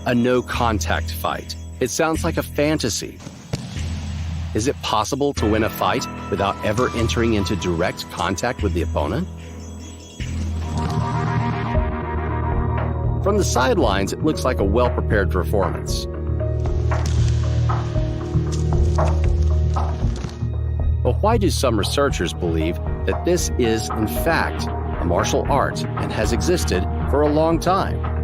A no-contact fight. It sounds like a fantasy. Is it possible to win a fight without ever entering into direct contact with the opponent? From the sidelines, it looks like a well-prepared performance. But why do some researchers believe that this is, in fact, a martial art and has existed for a long time?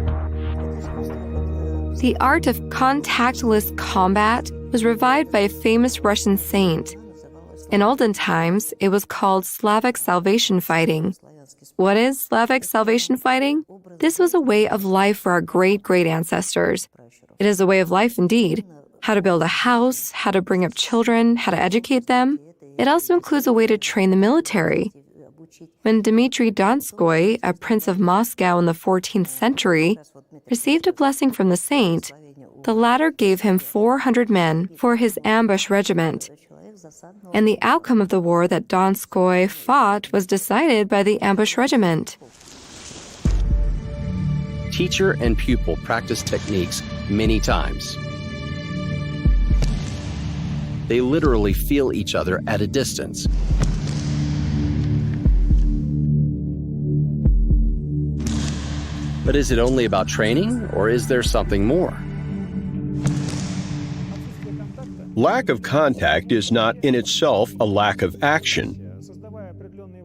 The art of contactless combat was revived by a famous Russian saint. In olden times, it was called Slavic salvation fighting. What is Slavic salvation fighting? This was a way of life for our great ancestors. It is a way of life indeed. How to build a house, how to bring up children, how to educate them. It also includes a way to train the military. When Dmitry Donskoy, a prince of Moscow in the 14th century, received a blessing from the saint, the latter gave him 400 men for his ambush regiment. And the outcome of the war that Donskoy fought was decided by the ambush regiment. Teacher and pupil practice techniques many times. They literally feel each other at a distance. But is it only about training, or is there something more? Lack of contact is not in itself a lack of action.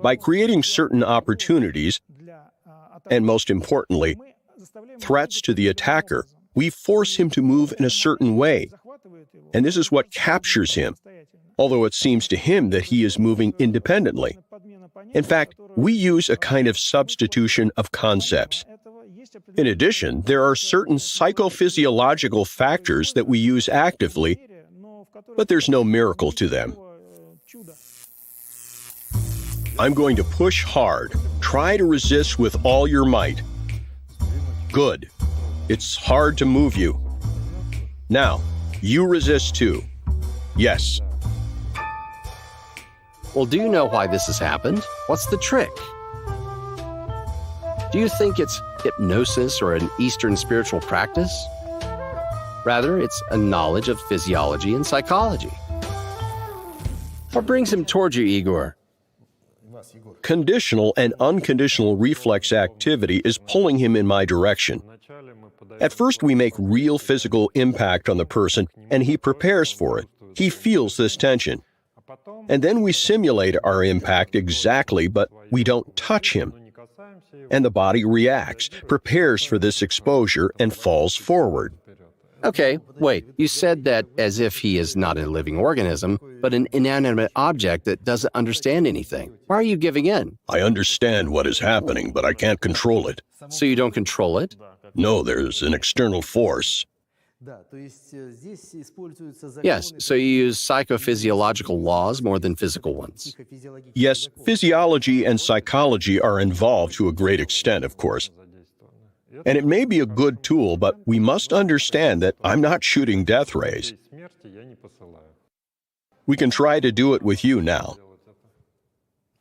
By creating certain opportunities, and most importantly, threats to the attacker, we force him to move in a certain way. And this is what captures him, although it seems to him that he is moving independently. In fact, we use a kind of substitution of concepts. In addition, there are certain psychophysiological factors that we use actively, but there's no miracle to them. I'm going to push hard. Try to resist with all your might. Good. It's hard to move you. Now, you resist too. Yes. Well, do you know why this has happened? What's the trick? Do you think it's hypnosis or an Eastern spiritual practice? Rather, it's a knowledge of physiology and psychology. What brings him toward you, Igor? Conditional and unconditional reflex activity is pulling him in my direction. At first, we make real physical impact on the person, and he prepares for it. He feels this tension. And then we simulate our impact exactly, but we don't touch him. And the body reacts, prepares for this exposure, and falls forward. Okay, wait, you said that as if he is not a living organism, but an inanimate object that doesn't understand anything. Why are you giving in? I understand what is happening, but I can't control it. So you don't control it? No, there's an external force. Yes, so you use psychophysiological laws more than physical ones. Yes, physiology and psychology are involved to a great extent, of course. And it may be a good tool, but we must understand that I'm not shooting death rays. We can try to do it with you now.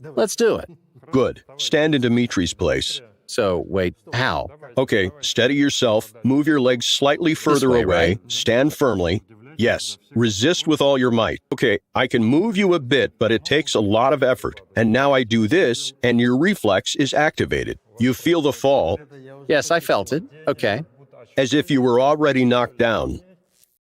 Let's do it. Good. Stand in Dimitri's place. So, wait, how? Okay, steady yourself, move your legs slightly further way, away, right? Stand firmly. Yes, resist with all your might. Okay, I can move you a bit, but it takes a lot of effort. And now I do this, and your reflex is activated. You feel the fall. Yes, I felt it. Okay. As if you were already knocked down.